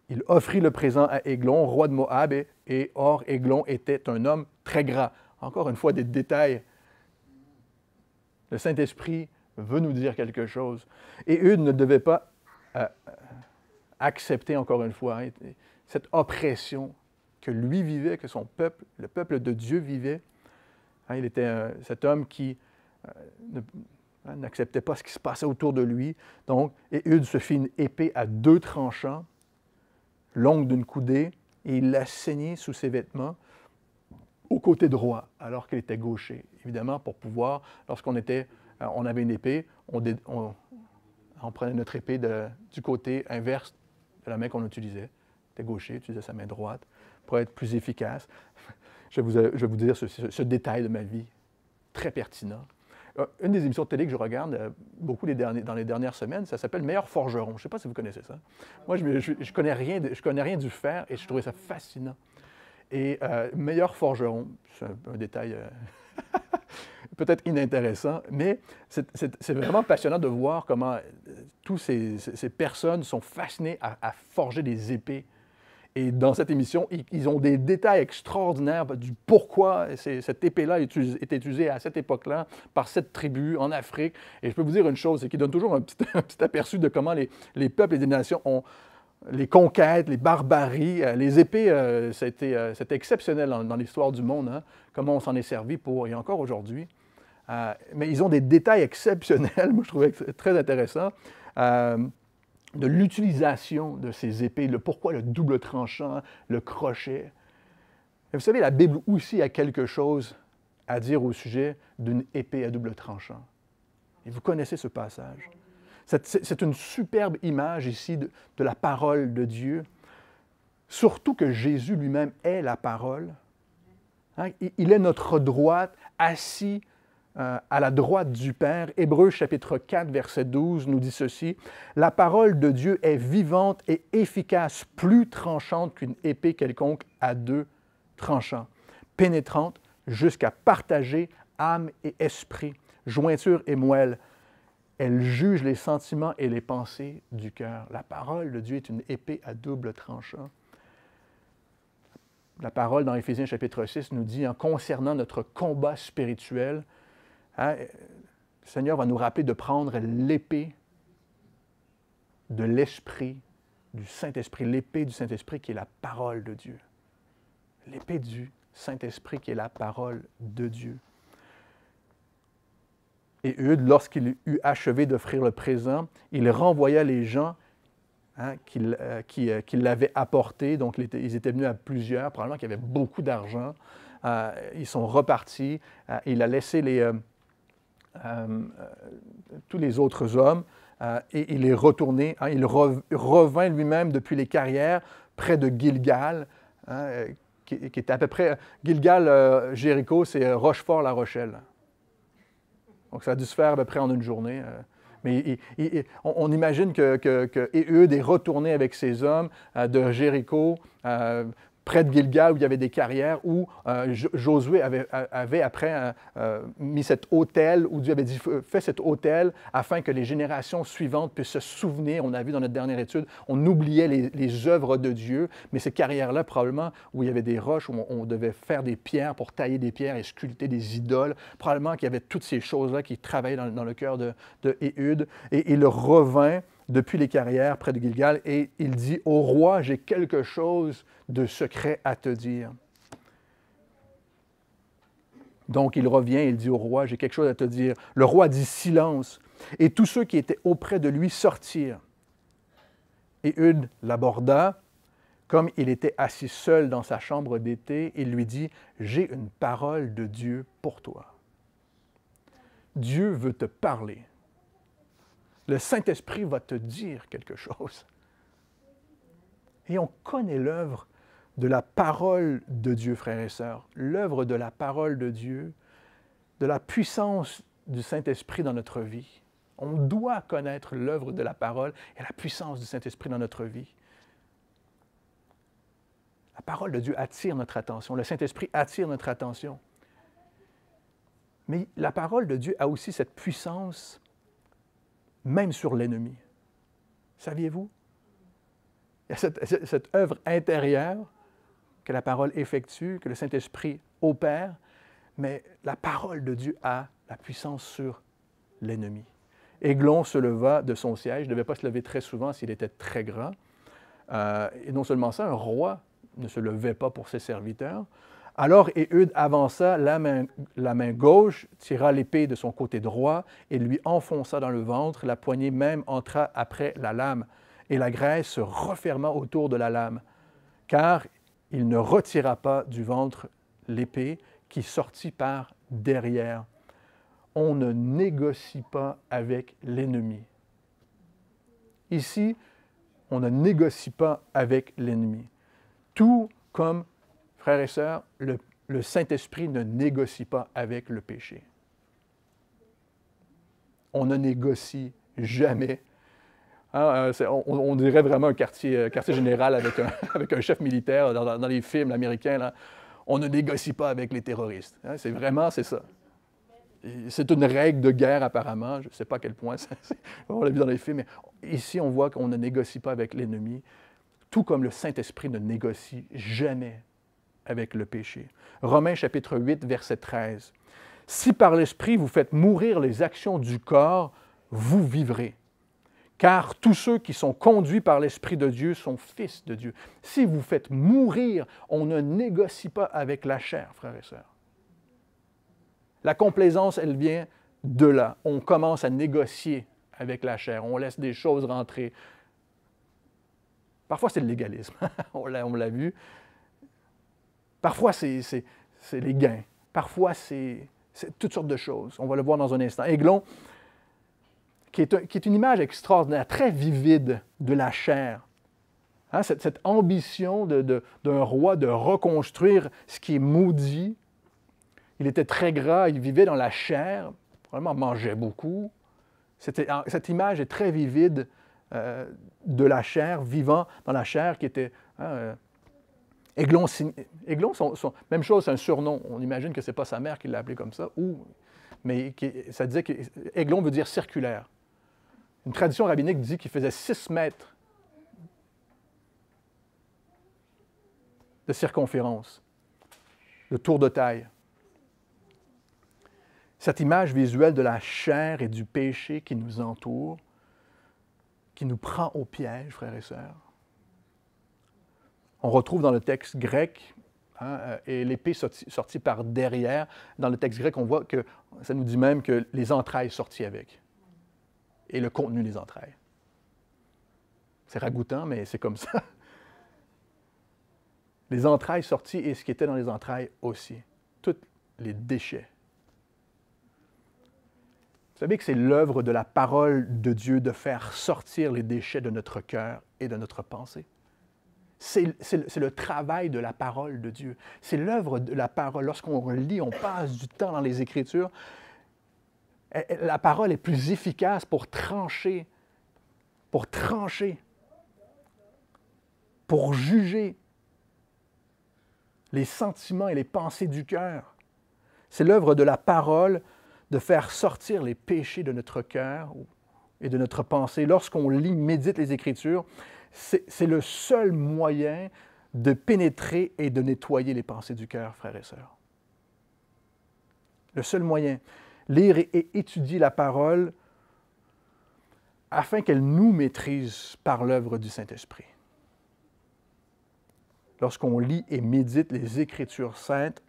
Il offrit le présent à Églon, roi de Moab, et or Églon était un homme très gras. Encore une fois, des détails. Le Saint-Esprit veut nous dire quelque chose. Éhud ne devait pas accepter, encore une fois, hein, cette oppression que lui vivait, que son peuple, le peuple de Dieu vivait. Hein, il était cet homme qui n'acceptait pas ce qui se passait autour de lui. Donc, Éhud se fit une épée à 2 tranchants, longue d'une coudée, et il la ceignit sous ses vêtements au côté droit, alors qu'il était gaucher. Évidemment, pour pouvoir, lorsqu'on avait une épée, on prenait notre épée du côté inverse de la main qu'on utilisait. C'était gaucher, utilisait sa main droite pour être plus efficace. Je vais vous dire ce détail de ma vie, très pertinent. Une des émissions de télé que je regarde beaucoup dans les dernières semaines, ça s'appelle Meilleur forgeron. Je ne sais pas si vous connaissez ça. Moi, je ne connais rien du fer et je trouvais ça fascinant. Et Meilleur forgeron, c'est un détail peut-être inintéressant, mais c'est vraiment passionnant de voir comment toutes ces personnes sont fascinées à forger des épées. Et dans cette émission, ils ont des détails extraordinaires du pourquoi cette épée-là est utilisée à cette époque-là par cette tribu en Afrique. Et je peux vous dire une chose, c'est qu'ils donnent toujours un petit aperçu de comment les peuples et les nations ont les conquêtes, les barbaries. Les épées, c'était exceptionnel dans l'histoire du monde, hein, comment on s'en est servi et encore aujourd'hui. Mais ils ont des détails exceptionnels, moi je trouvais très intéressant. De l'utilisation de ces épées, le pourquoi le double tranchant, le crochet. Et vous savez, la Bible aussi a quelque chose à dire au sujet d'une épée à double tranchant. Et vous connaissez ce passage. C'est une superbe image ici de la parole de Dieu, surtout que Jésus lui-même est la parole. Hein? Il est notre droite, assis à la droite du Père. Hébreux chapitre 4, verset 12 nous dit ceci. « La parole de Dieu est vivante et efficace, plus tranchante qu'une épée quelconque à deux tranchants, pénétrante jusqu'à partager âme et esprit, jointure et moelle. Elle juge les sentiments et les pensées du cœur. » La parole de Dieu est une épée à double tranchant. La parole dans Éphésiens chapitre 6 nous dit, en concernant notre combat spirituel, hein, le Seigneur va nous rappeler de prendre l'épée de l'Esprit, du Saint-Esprit, l'épée du Saint-Esprit qui est la parole de Dieu. L'épée du Saint-Esprit qui est la parole de Dieu. Et Eudes, lorsqu'il eut achevé d'offrir le présent, il renvoya les gens qui l'avaient apporté. Donc, ils étaient venus à plusieurs, probablement qu'il y avait beaucoup d'argent. Ils sont repartis. Il a laissé tous les autres hommes et il est retourné. Il revint lui-même depuis les carrières près de Gilgal, qui était à peu près... Gilgal, Jéricho, c'est Rochefort-La Rochelle. Donc, ça a dû se faire à peu près en une journée. Mais on imagine que Éhud est retourné avec ses hommes de Jéricho, près de Gilgal, où il y avait des carrières, où Josué avait après mis cet autel, où Dieu avait dit, fais cet autel afin que les générations suivantes puissent se souvenir. On a vu dans notre dernière étude, on oubliait les œuvres de Dieu, mais ces carrières-là, probablement, où il y avait des roches, où on devait faire des pierres pour tailler des pierres et sculpter des idoles, probablement qu'il y avait toutes ces choses-là qui travaillaient dans le cœur de Éhud. Et il revint depuis les carrières près de Gilgal, et il dit, « Au roi, j'ai quelque chose de secret à te dire. » Donc, il revient, il dit au roi, « J'ai quelque chose à te dire. » Le roi dit, « Silence. » Et tous ceux qui étaient auprès de lui sortirent. Et Éhud l'aborda, comme il était assis seul dans sa chambre d'été, il lui dit, « J'ai une parole de Dieu pour toi. » Dieu veut te parler. Le Saint-Esprit va te dire quelque chose. Et on connaît l'œuvre de la parole de Dieu, frères et sœurs. L'œuvre de la parole de Dieu, de la puissance du Saint-Esprit dans notre vie. On doit connaître l'œuvre de la parole et la puissance du Saint-Esprit dans notre vie. La parole de Dieu attire notre attention. Le Saint-Esprit attire notre attention. Mais la parole de Dieu a aussi cette puissance même sur l'ennemi. Saviez-vous? Il y a cette œuvre intérieure que la parole effectue, que le Saint-Esprit opère, mais la parole de Dieu a la puissance sur l'ennemi. Églon se leva de son siège, il ne devait pas se lever très souvent s'il était très grand. Et non seulement ça, un roi ne se levait pas pour ses serviteurs. Alors Éhud avança la main gauche, tira l'épée de son côté droit et lui enfonça dans le ventre. La poignée même entra après la lame, et la graisse se referma autour de la lame, car il ne retira pas du ventre l'épée qui sortit par derrière. On ne négocie pas avec l'ennemi. Ici, on ne négocie pas avec l'ennemi. Tout comme, frères et sœurs, le Saint-Esprit ne négocie pas avec le péché. On ne négocie jamais. Hein, on dirait vraiment un quartier général avec un chef militaire dans les films américains. Là. On ne négocie pas avec les terroristes. Hein, c'est ça. C'est une règle de guerre apparemment. Je ne sais pas à quel point, on l'a vu dans les films, mais ici on voit qu'on ne négocie pas avec l'ennemi, tout comme le Saint-Esprit ne négocie jamais avec le péché. Romains chapitre 8, verset 13. « Si par l'Esprit vous faites mourir les actions du corps, vous vivrez. Car tous ceux qui sont conduits par l'Esprit de Dieu sont fils de Dieu. » Si vous faites mourir, on ne négocie pas avec la chair, frères et sœurs. La complaisance, elle vient de là. On commence à négocier avec la chair. On laisse des choses rentrer. Parfois, c'est le légalisme. On l'a vu. Parfois, c'est les gains. Parfois, c'est toutes sortes de choses. On va le voir dans un instant. Églon, qui est une image extraordinaire, très vivide de la chair. Hein, cette ambition d'un roi de reconstruire ce qui est maudit. Il était très gras, il vivait dans la chair, probablement mangeait beaucoup. Cette image est très vivide de la chair, vivant dans la chair, qui était... Églon, même chose, c'est un surnom. On imagine que ce n'est pas sa mère qui l'a appelé comme ça, mais ça disait que Églon veut dire circulaire. Une tradition rabbinique dit qu'il faisait 6 mètres de circonférence, de tour de taille. Cette image visuelle de la chair et du péché qui nous entoure, qui nous prend au piège, frères et sœurs. On retrouve dans le texte grec, et l'épée sortie par derrière. Dans le texte grec, on voit que ça nous dit même que les entrailles sorties avec, et le contenu des entrailles. C'est ragoûtant, mais c'est comme ça. Les entrailles sorties et ce qui était dans les entrailles aussi. Tous les déchets. Vous savez que c'est l'œuvre de la parole de Dieu de faire sortir les déchets de notre cœur et de notre pensée. C'est le travail de la parole de Dieu. C'est l'œuvre de la parole. Lorsqu'on lit, on passe du temps dans les Écritures, la parole est plus efficace pour trancher, pour juger les sentiments et les pensées du cœur. C'est l'œuvre de la parole de faire sortir les péchés de notre cœur et de notre pensée. Lorsqu'on lit, médite les Écritures, c'est le seul moyen de pénétrer et de nettoyer les pensées du cœur, frères et sœurs. Le seul moyen. Lire et étudier la parole afin qu'elle nous maîtrise par l'œuvre du Saint-Esprit. Lorsqu'on lit et médite les Écritures saintes,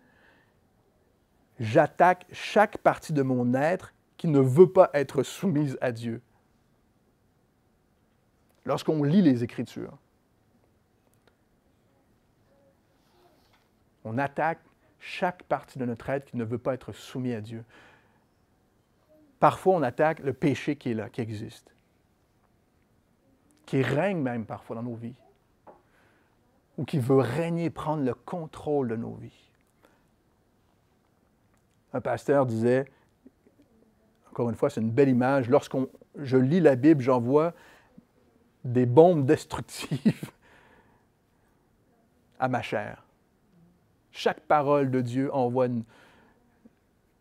j'attaque chaque partie de mon être qui ne veut pas être soumise à Dieu. Lorsqu'on lit les Écritures, on attaque chaque partie de notre être qui ne veut pas être soumis à Dieu. Parfois, on attaque le péché qui est là, qui existe, qui règne même parfois dans nos vies, ou qui veut régner, prendre le contrôle de nos vies. Un pasteur disait, encore une fois, c'est une belle image, je lis la Bible, j'en vois des bombes destructives à ma chair. Chaque parole de Dieu envoie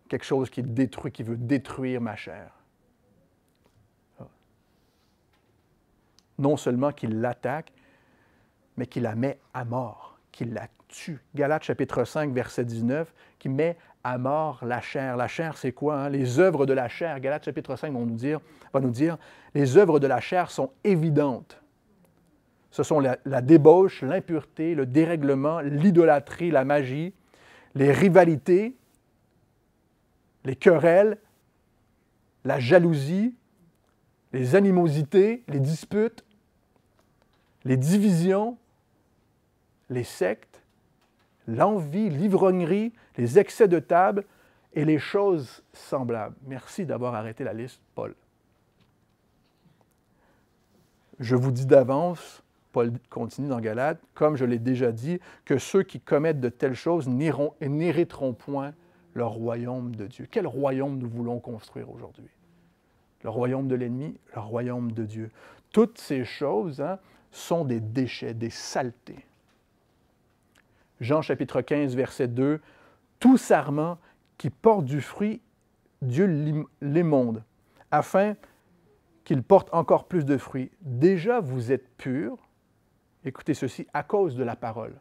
quelque chose qui détruit, qui veut détruire ma chair. Non seulement qu'il l'attaque, mais qu'il la met à mort, qu'il la tue. Galates chapitre 5, verset 19, qui met à mort la chair. La chair, c'est quoi? Hein? Les œuvres de la chair. Galates chapitre 5 va nous dire, les œuvres de la chair sont évidentes. Ce sont la débauche, l'impureté, le dérèglement, l'idolâtrie, la magie, les rivalités, les querelles, la jalousie, les animosités, les disputes, les divisions, les sectes, l'envie, l'ivrognerie, les excès de table et les choses semblables. Merci d'avoir arrêté la liste, Paul. Je vous dis d'avance, Paul continue dans Galates, comme je l'ai déjà dit, que ceux qui commettent de telles choses n'hériteront point le royaume de Dieu. Quel royaume nous voulons construire aujourd'hui? Le royaume de l'ennemi, le royaume de Dieu. Toutes ces choses sont des déchets, des saletés. Jean chapitre 15, verset 2, « Tout sarment qui porte du fruit Dieu l'émonde, afin qu'il porte encore plus de fruits. Déjà, vous êtes purs, écoutez ceci, à cause de la parole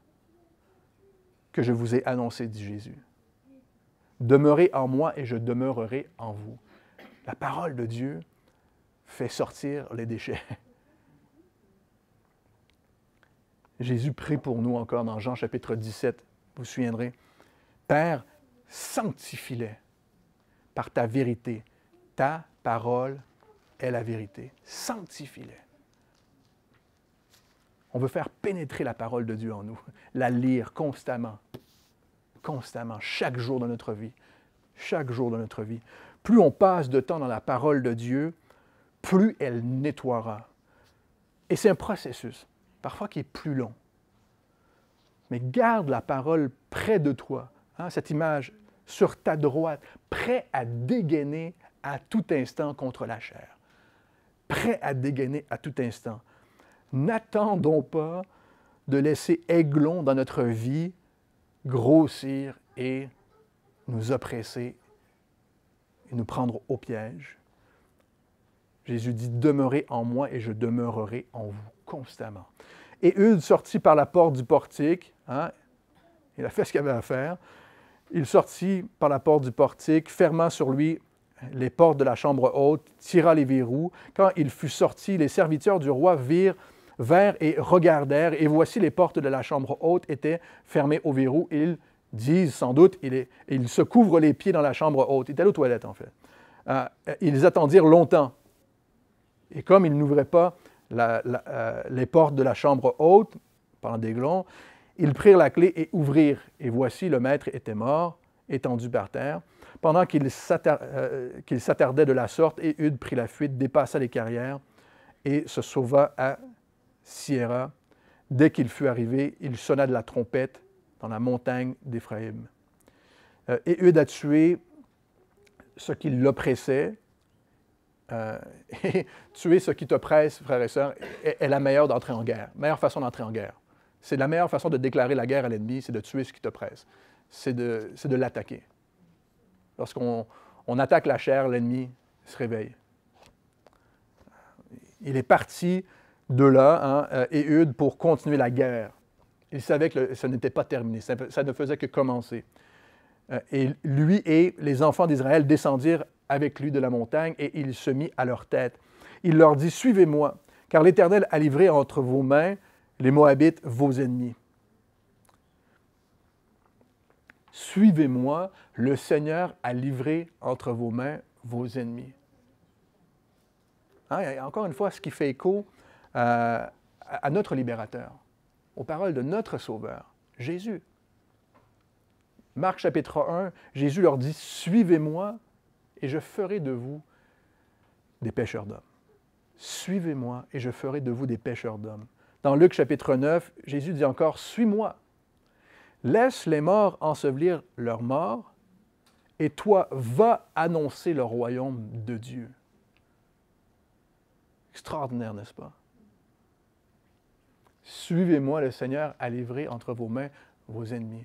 que je vous ai annoncée, dit Jésus. Demeurez en moi et je demeurerai en vous. La parole de Dieu fait sortir les déchets. Jésus prie pour nous encore dans Jean chapitre 17. Vous vous souviendrez. Père, sanctifie-les par ta vérité. Ta parole est la vérité. Sanctifie-les. On veut faire pénétrer la parole de Dieu en nous, la lire constamment, constamment, chaque jour de notre vie, chaque jour de notre vie. Plus on passe de temps dans la parole de Dieu, plus elle nettoiera. Et c'est un processus, parfois qui est plus long. Mais garde la parole près de toi, hein, cette image sur ta droite, prêt à dégainer à tout instant contre la chair. Prêt à dégainer à tout instant. N'attendons pas de laisser Aiglon dans notre vie grossir et nous oppresser et nous prendre au piège. Jésus dit, demeurez en moi et je demeurerai en vous constamment. Et Eude sortit par la porte du portique, hein, il a fait ce qu'il avait à faire, il sortit par la porte du portique, fermant sur lui les portes de la chambre haute, tira les verrous. Quand il fut sorti, les serviteurs du roi vinrent et regardèrent, et voici les portes de la chambre haute étaient fermées au verrou. Ils disent sans doute, ils se couvrent les pieds dans la chambre haute. Ils étaient aux toilettes, en fait. Ils attendirent longtemps. Et comme ils n'ouvraient pas les portes de la chambre haute pendant d'Aiglon, ils prirent la clé et ouvrirent. Et voici, le maître était mort, étendu par terre. Pendant qu'il s'attardait de la sorte, Éhude prit la fuite, dépassa les carrières et se sauva à Sierra. Dès qu'il fut arrivé, il sonna de la trompette dans la montagne d'Éphraïm. Éhude a tué ce qui l'oppressait. Et tuer ce qui t'oppresse, frères et sœurs, est la meilleure d'entrer en guerre. Meilleure façon d'entrer en guerre. C'est la meilleure façon de déclarer la guerre à l'ennemi, c'est de tuer ce qui t'oppresse. C'est de l'attaquer. Lorsqu'on attaque la chair, l'ennemi se réveille. Il est parti de là, hein, Éhude, pour continuer la guerre. Il savait que ça n'était pas terminé, ça ne faisait que commencer. Et lui et les enfants d'Israël descendirent avec lui de la montagne et il se mit à leur tête. Il leur dit, « Suivez-moi, car l'Éternel a livré entre vos mains les Moabites, vos ennemis. » Suivez-moi, le Seigneur a livré entre vos mains vos ennemis. Hein, encore une fois, ce qui fait écho à notre libérateur, aux paroles de notre Sauveur, Jésus. Marc chapitre 1, Jésus leur dit, « Suivez-moi et je ferai de vous des pêcheurs d'hommes. » Suivez-moi et je ferai de vous des pêcheurs d'hommes. Dans Luc chapitre 9, Jésus dit encore, « Suis-moi. Laisse les morts ensevelir leurs morts, et toi, va annoncer le royaume de Dieu. » Extraordinaire, n'est-ce pas? Suivez-moi, le Seigneur a livré entre vos mains vos ennemis.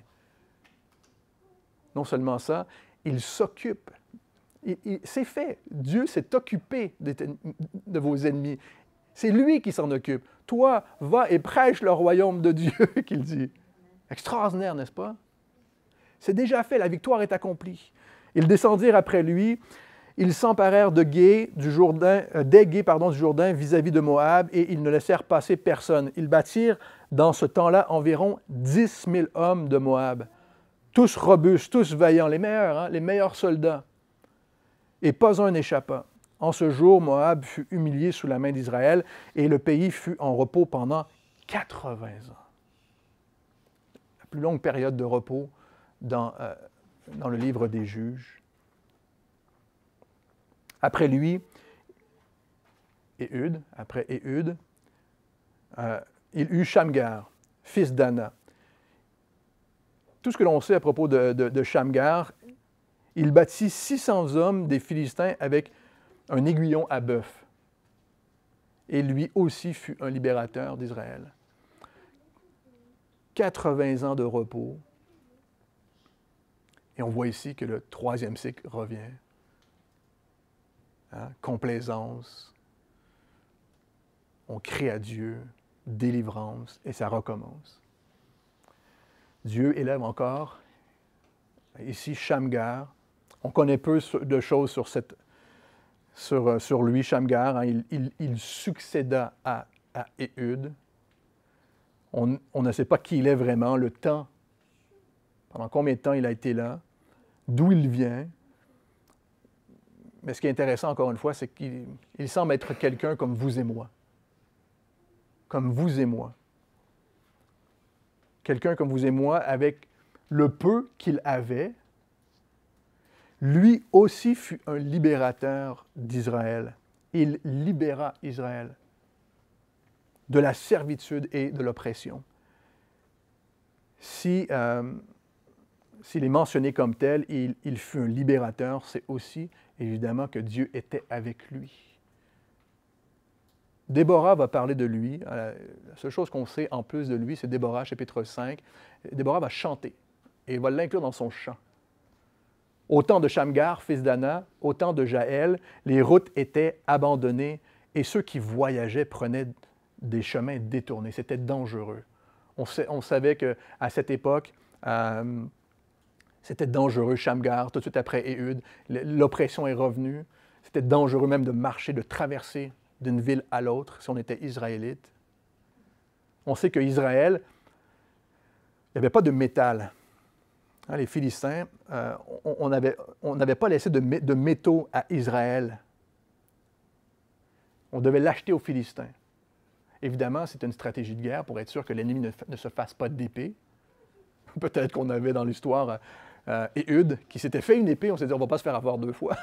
Non seulement ça, il s'occupe. C'est fait. Dieu s'est occupé de vos ennemis. C'est lui qui s'en occupe. Toi, va et prêche le royaume de Dieu, qu'il dit. Extraordinaire, n'est-ce pas? C'est déjà fait, la victoire est accomplie. Ils descendirent après lui, ils s'emparèrent des gués du Jourdain vis-à-vis de Moab, et ils ne laissèrent passer personne. Ils bâtirent dans ce temps-là environ 10 000 hommes de Moab, tous robustes, tous vaillants, les meilleurs, hein, les meilleurs soldats. Et pas un n'échappa. En ce jour, Moab fut humilié sous la main d'Israël, et le pays fut en repos pendant 80 ans. La plus longue période de repos dans le livre des Juges. Après lui, Éhude, il eut Shamgar, fils d'Anna. Tout ce que l'on sait à propos de Shamgar, il bâtit 600 hommes des Philistins avec un aiguillon à bœuf. Et lui aussi fut un libérateur d'Israël. 80 ans de repos. Et on voit ici que le 3e cycle revient. hein, complaisance. On crie à Dieu, délivrance, et ça recommence. Dieu élève encore, ici, Shamgar. On connaît peu de choses sur lui, Shamgar. Hein. Il succéda à Éhud. On ne sait pas qui il est vraiment, le temps, pendant combien de temps il a été là, d'où il vient. Mais ce qui est intéressant, encore une fois, c'est qu'il semble être quelqu'un comme vous et moi. Comme vous et moi. Quelqu'un comme vous et moi, avec le peu qu'il avait, lui aussi fut un libérateur d'Israël. Il libéra Israël de la servitude et de l'oppression. S'il est mentionné comme tel, il fut un libérateur, c'est aussi évidemment que Dieu était avec lui. Déborah va parler de lui. La seule chose qu'on sait en plus de lui, c'est Déborah, chapitre 5. Déborah va chanter et il va l'inclure dans son chant. Au temps de Shamgar, fils d'Anna, au temps de Jaël, les routes étaient abandonnées et ceux qui voyageaient prenaient des chemins détournés. C'était dangereux. On savait qu'à cette époque, c'était dangereux. Shamgar, tout de suite après Éhud, l'oppression est revenue. C'était dangereux même de marcher, de traverser d'une ville à l'autre si on était israélite. On sait qu'Israël, il n'y avait pas de métal. Hein, les Philistins, on n'avait pas laissé de métaux à Israël. On devait l'acheter aux Philistins. Évidemment, c'est une stratégie de guerre pour être sûr que l'ennemi ne se fasse pas d'épée. Peut-être qu'on avait dans l'histoire Éhud qui s'était fait une épée, on s'est dit on ne va pas se faire avoir deux fois.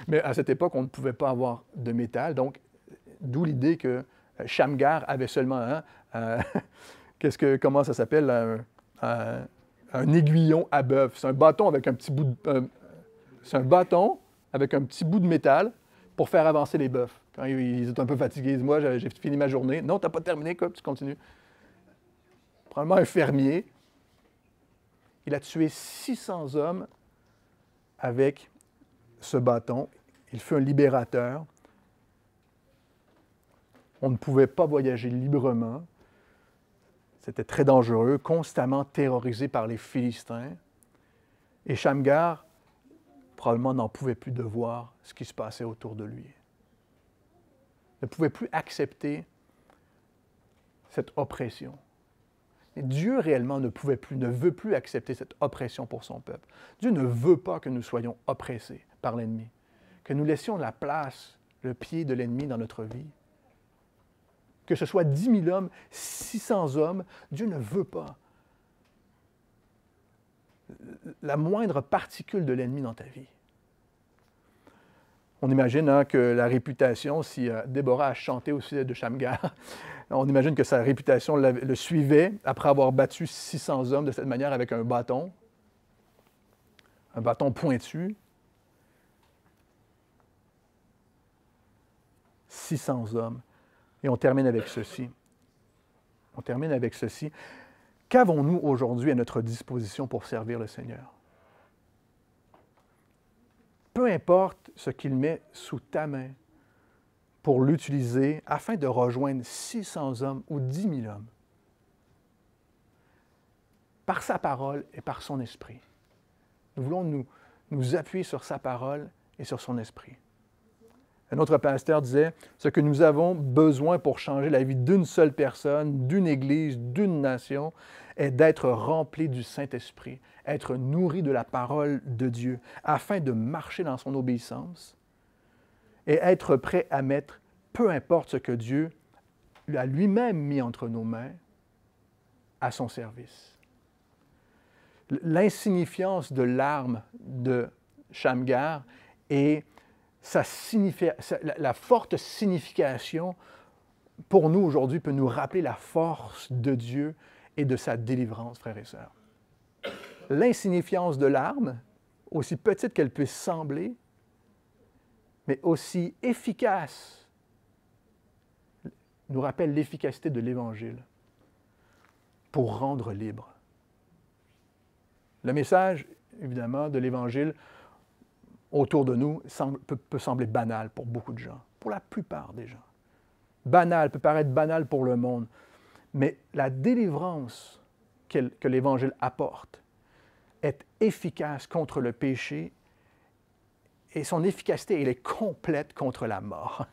Mais à cette époque, on ne pouvait pas avoir de métal. Donc, d'où l'idée que Shamgar avait seulement comment ça s'appelle? Un aiguillon à bœuf. C'est un bâton avec un petit bout de métal pour faire avancer les bœufs. Quand ils sont un peu fatigués, ils disent « Moi, j'ai fini ma journée. » Non, tu n'as pas terminé, quoi, tu continues. Probablement un fermier. Il a tué 600 hommes avec ce bâton. Il fut un libérateur. On ne pouvait pas voyager librement. C'était très dangereux, constamment terrorisé par les Philistins. Et Shamgar, probablement, n'en pouvait plus de voir ce qui se passait autour de lui. Ne pouvait plus accepter cette oppression. Et Dieu réellement ne veut plus accepter cette oppression pour son peuple. Dieu ne veut pas que nous soyons oppressés par l'ennemi, que nous laissions la place, le pied de l'ennemi dans notre vie. Que ce soit 10 000 hommes, 600 hommes, Dieu ne veut pas la moindre particule de l'ennemi dans ta vie. On imagine que la réputation, si Déborah a chanté au sujet de Shamgar, on imagine que sa réputation le suivait après avoir battu 600 hommes de cette manière avec un bâton pointu. 600 hommes. Et on termine avec ceci. Qu'avons-nous aujourd'hui à notre disposition pour servir le Seigneur? Peu importe ce qu'il met sous ta main pour l'utiliser afin de rejoindre 600 hommes ou 10 000 hommes, par sa parole et par son esprit. Nous voulons nous appuyer sur sa parole et sur son esprit. Un autre pasteur disait, « Ce que nous avons besoin pour changer la vie d'une seule personne, d'une Église, d'une nation, est d'être remplis du Saint-Esprit, être nourris de la parole de Dieu, afin de marcher dans son obéissance et être prêt à mettre, peu importe ce que Dieu a lui-même mis entre nos mains, à son service. » L'insignifiance de l'arme de Shamgar et la forte signification pour nous aujourd'hui peut nous rappeler la force de Dieu et de sa délivrance, frères et sœurs. L'insignifiance de l'arme, aussi petite qu'elle puisse sembler, mais aussi efficace, nous rappelle l'efficacité de l'Évangile pour rendre libre. Le message, évidemment, de l'Évangile, autour de nous peut sembler banal pour beaucoup de gens, pour la plupart des gens. Banal, peut paraître banal pour le monde, mais la délivrance que l'Évangile apporte est efficace contre le péché et son efficacité, elle est complète contre la mort.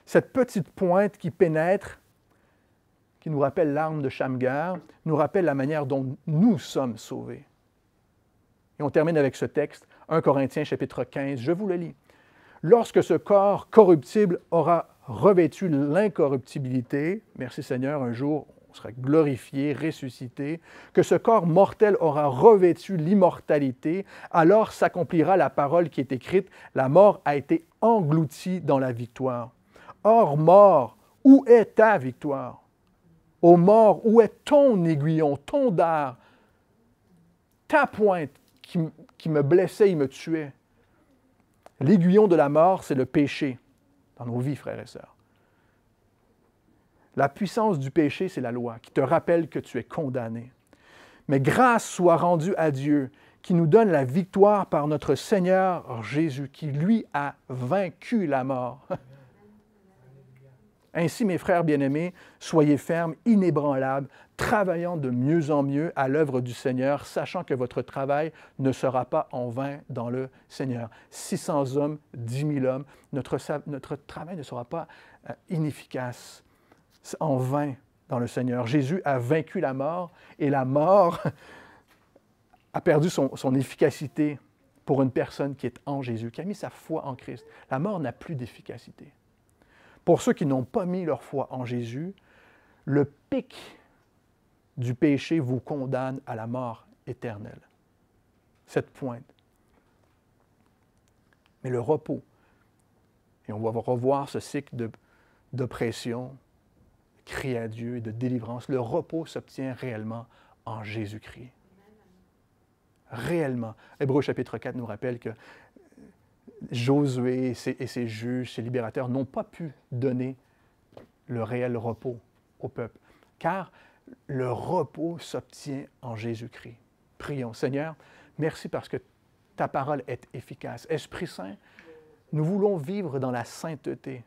Cette petite pointe qui pénètre, qui nous rappelle l'arme de Shamgar, nous rappelle la manière dont nous sommes sauvés. Et on termine avec ce texte, 1 Corinthiens chapitre 15, je vous le lis. « Lorsque ce corps corruptible aura revêtu l'incorruptibilité, merci Seigneur, un jour on sera glorifié, ressuscité, que ce corps mortel aura revêtu l'immortalité, alors s'accomplira la parole qui est écrite, la mort a été engloutie dans la victoire. Or, mort, où est ta victoire? Ô mort, où est ton aiguillon, ton dard, ta pointe qui me blessait et me tuait? L'aiguillon de la mort, c'est le péché dans nos vies, frères et sœurs. La puissance du péché, c'est la loi qui te rappelle que tu es condamné. Mais grâce soit rendue à Dieu qui nous donne la victoire par notre Seigneur Jésus, qui lui a vaincu la mort. Ainsi, mes frères bien-aimés, soyez fermes, inébranlables, travaillant de mieux en mieux à l'œuvre du Seigneur, sachant que votre travail ne sera pas en vain dans le Seigneur. 600 hommes, 10 000 hommes, notre travail ne sera pas inefficace, en vain dans le Seigneur. Jésus a vaincu la mort et la mort a perdu son efficacité pour une personne qui est en Jésus, qui a mis sa foi en Christ. La mort n'a plus d'efficacité. Pour ceux qui n'ont pas mis leur foi en Jésus, le pic du péché vous condamne à la mort éternelle. Cette pointe. Mais le repos, et on va revoir ce cycle d'oppression, cri à Dieu et de délivrance, le repos s'obtient réellement en Jésus-Christ. Réellement. Hébreux chapitre 4 nous rappelle que Josué et ses juges, ses libérateurs n'ont pas pu donner le réel repos au peuple, car le repos s'obtient en Jésus-Christ. Prions. Seigneur, merci parce que ta parole est efficace. Esprit Saint, nous voulons vivre dans la sainteté.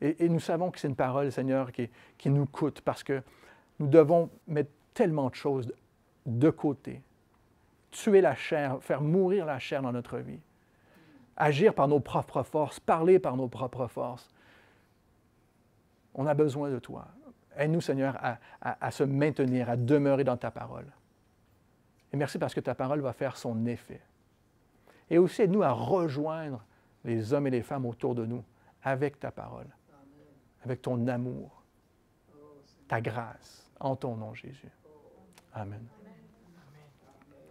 Et nous savons que c'est une parole, Seigneur, qui nous coûte parce que nous devons mettre tellement de choses de côté, tuer la chair, faire mourir la chair dans notre vie, agir par nos propres forces, parler par nos propres forces. On a besoin de toi. Aide-nous, Seigneur, à se maintenir, à demeurer dans ta parole. Et merci parce que ta parole va faire son effet. Et aussi, aide-nous à rejoindre les hommes et les femmes autour de nous avec ta parole, avec ton amour, ta grâce, en ton nom, Jésus. Amen.